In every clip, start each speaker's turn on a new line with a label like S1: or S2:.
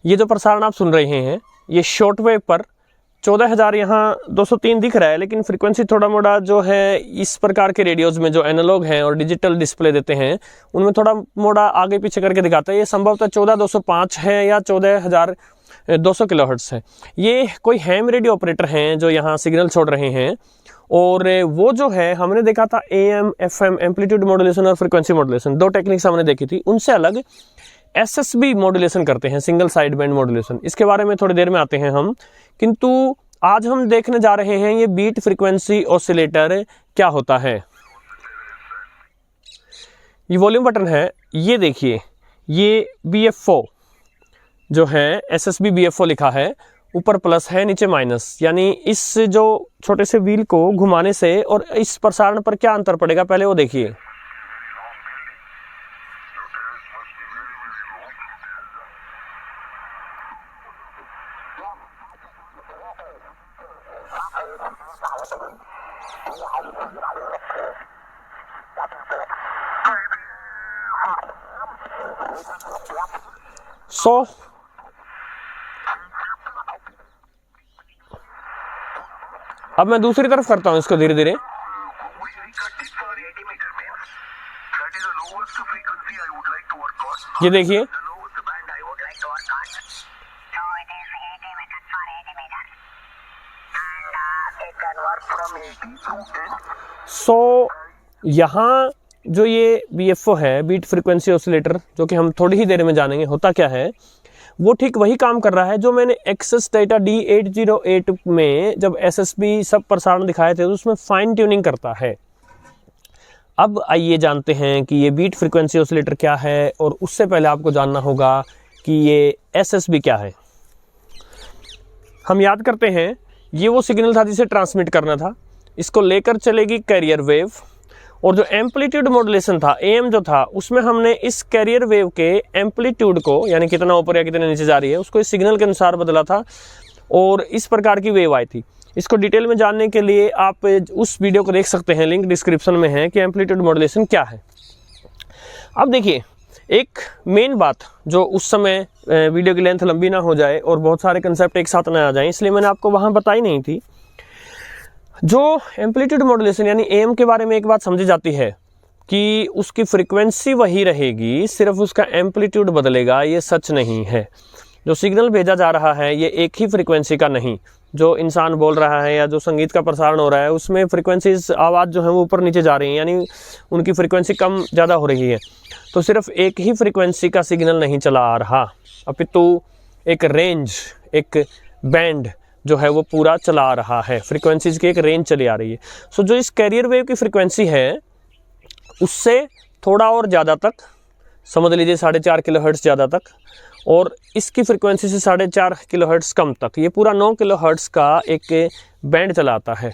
S1: ये जो प्रसारण आप सुन रहे हैं ये शॉर्ट वेव पर 14,000 यहाँ 203 दिख रहा है, लेकिन फ्रीक्वेंसी थोड़ा मोड़ा जो है इस प्रकार के रेडियोज़ में जो एनालॉग हैं और डिजिटल डिस्प्ले देते हैं उनमें थोड़ा मोड़ा आगे पीछे करके दिखाता है। ये संभवतः 14,205 है या 14,200 किलोहर्ट्ज़ है। ये कोई हैम रेडियो ऑपरेटर हैं जो यहाँ सिग्नल छोड़ रहे हैं, और वो जो है हमने देखा था AM FM एम्पलीट्यूड मॉड्यूलेशन और फ्रीक्वेंसी मॉड्यूलेशन, दो टेक्निक्स हमने देखी थी। उनसे अलग SSB मॉड्यूलेशन करते हैं, सिंगल साइड बैंड मॉड्यूलेशन। इसके बारे में थोड़ी देर में आते हैं हम, किंतु आज हम देखने जा रहे हैं ये बीट फ्रीक्वेंसी ऑसिलेटर क्या होता है। ये वॉल्यूम बटन है, ये देखिए, ये BFO जो है SSB BFO लिखा है, ऊपर प्लस है नीचे माइनस, यानी इस जो छोटे से व्हील को घुमाने से और इस प्रसारण पर क्या अंतर पड़ेगा पहले वो देखिए। अब मैं दूसरी तरफ करता हूं इसको धीरे धीरे। ये देखिए, यहाँ जो ये BFO है, बीट फ्रीक्वेंसी ऑसिलेटर, जो कि हम थोड़ी ही देर में जानेंगे होता क्या है, वो ठीक वही काम कर रहा है जो मैंने एक्सेस डेटा D808 में जब SSB सब प्रसारण दिखाए थे तो उसमें फाइन ट्यूनिंग करता है। अब आइए जानते हैं कि ये बीट फ्रीक्वेंसी ऑसिलेटर क्या है, और उससे पहले आपको जानना होगा कि ये SSB क्या है। हम याद करते हैं, ये वो सिग्नल था जिसे ट्रांसमिट करना था, इसको लेकर चलेगी कैरियर वेव, और जो एम्पलीट्यूड मॉड्यूलेशन था AM जो था उसमें हमने इस कैरियर वेव के एम्पलीट्यूड को, यानी कितना ऊपर या कितने नीचे जा रही है, उसको इस सिग्नल के अनुसार बदला था और इस प्रकार की वेव आई थी। इसको डिटेल में जानने के लिए आप उस वीडियो को देख सकते हैं, लिंक डिस्क्रिप्शन में है, कि एम्पलीट्यूड मॉड्यूलेशन क्या है। अब देखिए, एक मेन बात जो उस समय वीडियो की लेंथ लंबी ना हो जाए और बहुत सारे कंसेप्ट एक साथ ना आ जाए, इसलिए मैंने आपको वहाँ बताई नहीं थी। जो एम्पलीट्यूड मॉड्यूलेशन यानी AM के बारे में एक बात समझी जाती है कि उसकी फ्रीक्वेंसी वही रहेगी, सिर्फ उसका एम्पलीट्यूड बदलेगा, ये सच नहीं है। जो सिग्नल भेजा जा रहा है ये एक ही फ्रीक्वेंसी का नहीं, जो इंसान बोल रहा है या जो संगीत का प्रसारण हो रहा है उसमें फ्रीक्वेंसीज, आवाज़ जो है वो ऊपर नीचे जा रही हैं, यानी उनकी फ्रीक्वेंसी कम ज़्यादा हो रही है। तो सिर्फ एक ही फ्रीक्वेंसी का सिग्नल नहीं चला आ रहा, अपितु एक रेंज, एक बैंड जो है वो पूरा चला आ रहा है, फ्रीक्वेंसीज की एक रेंज चली आ रही है। सो जो इस कैरियर वेव की फ्रीक्वेंसी है उससे थोड़ा और ज़्यादा तक, समझ लीजिए 4.5 किलोहर्ट्ज़ ज़्यादा तक, और इसकी फ्रीक्वेंसी से 4.5 किलोहर्ट्ज़ कम तक, ये पूरा 9 किलोहर्ट्ज़ का एक बैंड चला आता है।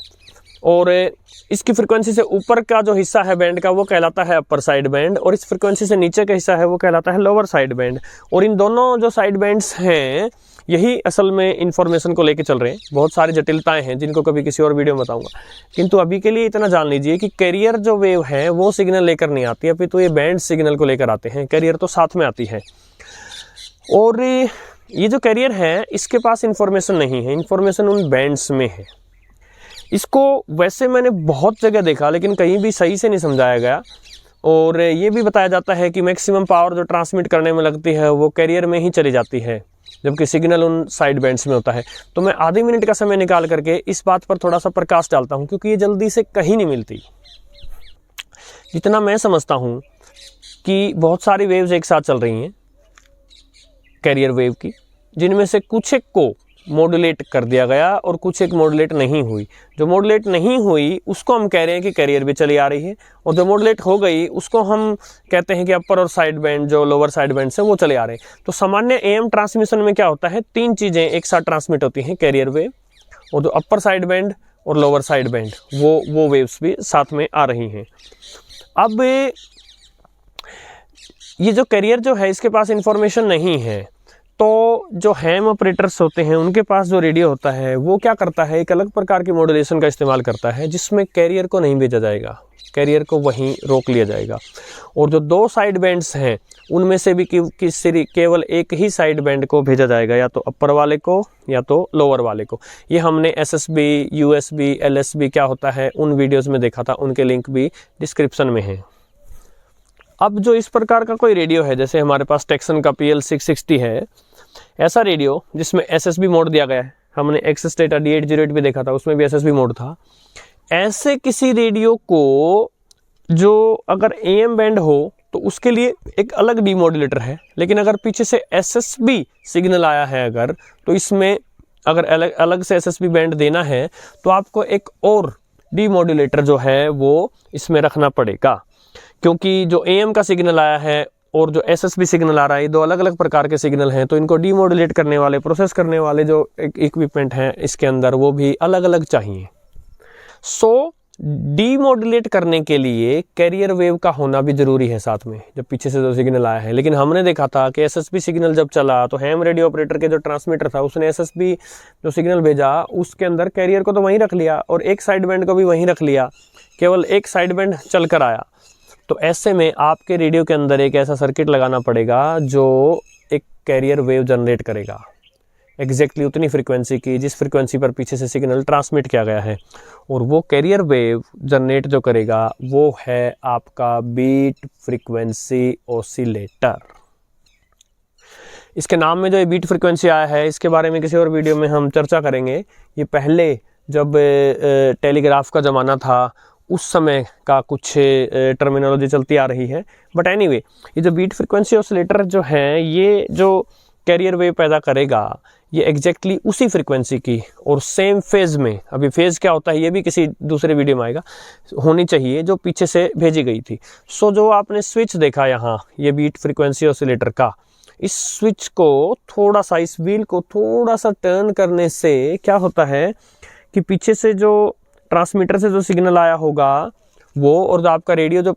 S1: और इसकी फ्रीक्वेंसी से ऊपर का जो हिस्सा है बैंड का वो कहलाता है अपर साइड बैंड, और इस फ्रीक्वेंसी से नीचे का हिस्सा है वो कहलाता है लोअर साइड बैंड। और इन दोनों जो साइड बैंड्स हैं यही असल में इन्फॉर्मेशन को लेके चल रहे हैं। बहुत सारी जटिलताएं हैं जिनको कभी किसी और वीडियो में बताऊंगा, किंतु अभी के लिए इतना जान लीजिए कि कैरियर जो वेव है वो सिग्नल लेकर नहीं आती, अभी तो ये बैंड सिग्नल को लेकर आते हैं, कैरियर तो साथ में आती है। और ये जो कैरियर है इसके पास इन्फॉर्मेशन नहीं है, इन्फॉर्मेशन उन बैंड्स में है। इसको वैसे मैंने बहुत जगह देखा लेकिन कहीं भी सही से नहीं समझाया गया, और ये भी बताया जाता है कि मैक्सिमम पावर जो ट्रांसमिट करने में लगती है वो कैरियर में ही चली जाती है, जबकि सिग्नल उन साइड बैंड्स में होता है। तो मैं आधे मिनट का समय निकाल करके इस बात पर थोड़ा सा प्रकाश डालता हूँ, क्योंकि ये जल्दी से कहीं नहीं मिलती। जितना मैं समझता हूँ कि बहुत सारी वेव्स एक साथ चल रही हैं कैरियर वेव की, जिनमें से कुछ एक को मॉड्यूलेट कर दिया गया और कुछ एक मॉड्यूलेट नहीं हुई। जो मॉड्यूलेट नहीं हुई उसको हम कह रहे हैं कि कैरियर भी चली आ रही है, और जो मॉड्यूलेट हो गई उसको हम कहते हैं कि अपर और साइड बैंड, जो लोअर साइड बैंड से वो चले आ रहे हैं। तो सामान्य AM ट्रांसमिशन में क्या होता है, 3 चीज़ें एक साथ ट्रांसमिट होती हैं, कैरियर वेव और जो अपर साइड बैंड और लोअर साइड बैंड, वो वेव्स भी साथ में आ रही हैं। अब ये जो कैरियर जो है इसके पास इंफॉर्मेशन नहीं है, तो जो हैम ऑपरेटर्स होते हैं उनके पास जो रेडियो होता है वो क्या करता है, एक अलग प्रकार की मॉड्यूलेशन का इस्तेमाल करता है जिसमें कैरियर को नहीं भेजा जाएगा। कैरियर को वहीं रोक लिया जाएगा। और जो 2 साइड बैंड्स हैं उनमें से भी केवल एक ही साइड बैंड को भेजा जाएगा, या तो अपर वाले को या तो लोअर वाले को। ये हमने SSB, USB, LSB क्या होता है उन वीडियोस में देखा था, उनके लिंक भी डिस्क्रिप्शन में है। अब जो इस प्रकार का कोई रेडियो है, जैसे हमारे पास टेक्सन का PL660 है, ऐसा रेडियो जिसमें SSB मोड दिया गया है, हमने एक्सेस डेटा D808 भी देखा था, उसमें भी SSB मोड था। ऐसे किसी रेडियो को जो अगर AM बैंड हो तो उसके लिए एक अलग डीमॉड्यूलेटर है, लेकिन अगर पीछे से SSB सिग्नल आया है अगर, तो इसमें अगर अलग से SSB बैंड देना है तो आपको एक और डीमॉड्यूलेटर जो है वो इसमें रखना पड़ेगा, क्योंकि जो AM का सिग्नल आया है और जो SSB सिग्नल आ रहा है, ये 2 अलग अलग प्रकार के सिग्नल हैं, तो इनको डीमॉड्यूलेट करने वाले, प्रोसेस करने वाले जो इक्विपमेंट हैं इसके अंदर, वो भी अलग अलग चाहिए। सो डीमॉड्यूलेट करने के लिए कैरियर वेव का होना भी जरूरी है साथ में, जब पीछे से जो सिग्नल आया है। लेकिन हमने देखा था कि SSB सिग्नल जब चला तो हैम रेडियो ऑपरेटर के जो ट्रांसमीटर था उसने SSB जो सिग्नल भेजा उसके अंदर कैरियर को तो वहीं रख लिया और एक साइड बैंड को भी वहीं रख लिया, केवल एक साइड बैंड चल कर आया। तो ऐसे में आपके रेडियो के अंदर एक ऐसा सर्किट लगाना पड़ेगा जो एक कैरियर वेव जनरेट करेगा, एग्जैक्टली उतनी फ्रीक्वेंसी की जिस फ्रीक्वेंसी पर पीछे से सिग्नल ट्रांसमिट किया गया है। और वो कैरियर वेव जनरेट जो करेगा वो है आपका बीट फ्रीक्वेंसी ऑसिलेटर। इसके नाम में जो ये बीट फ्रीक्वेंसी आया है इसके बारे में किसी और वीडियो में हम चर्चा करेंगे। ये पहले जब टेलीग्राफ का ज़माना था उस समय का कुछ टर्मिनोलॉजी चलती आ रही है। बट एनीवे, ये जो बीट फ्रीक्वेंसी ऑसिलेटर जो है, ये जो कैरियर वेव पैदा करेगा ये एग्जैक्टली उसी फ्रीक्वेंसी की और सेम फेज में, अभी फेज क्या होता है ये भी किसी दूसरे वीडियो में आएगा, होनी चाहिए जो पीछे से भेजी गई थी। सो जो आपने स्विच देखा यहाँ, ये बीट फ्रीक्वेंसी ऑसिलेटर का, इस स्विच को थोड़ा सा, इस व्हील को थोड़ा सा टर्न करने से क्या होता है कि पीछे से जो ट्रांसमीटर से जो सिग्नल आया होगा वो और जो आपका रेडियो जो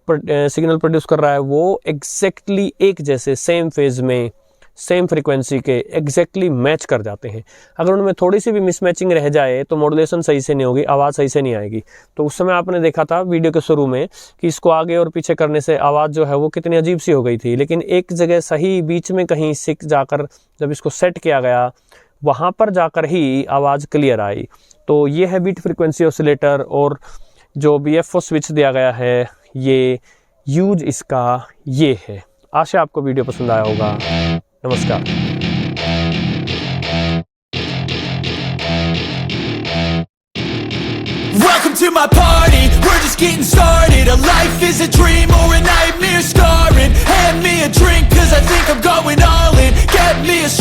S1: सिग्नल प्रोड्यूस कर रहा है वो एग्जैक्टली एक जैसे सेम फेज में, सेम फ्रीक्वेंसी के एग्जैक्टली मैच कर जाते हैं। अगर उनमें थोड़ी सी भी मिसमैचिंग रह जाए तो मॉड्यूलेशन सही से नहीं होगी, आवाज़ सही से नहीं आएगी। तो उस समय आपने देखा था वीडियो के शुरू में कि इसको आगे और पीछे करने से आवाज़ जो है वो कितनी अजीब सी हो गई थी, लेकिन एक जगह सही बीच में कहीं सिक जाकर जब इसको सेट किया गया वहाँ पर जाकर ही आवाज़ क्लियर आई। तो ये है बीट फ्रीक्वेंसी ऑसिलेटर और जो BFO स्विच दिया गया है ये यूज इसका ये है। आशा आपको वीडियो पसंद आया होगा। नमस्कार।
S2: Welcome to my party, we're just getting started. A life is a dream or a nightmare scarring. Hand me a drink cause I think I'm going all in. Get me a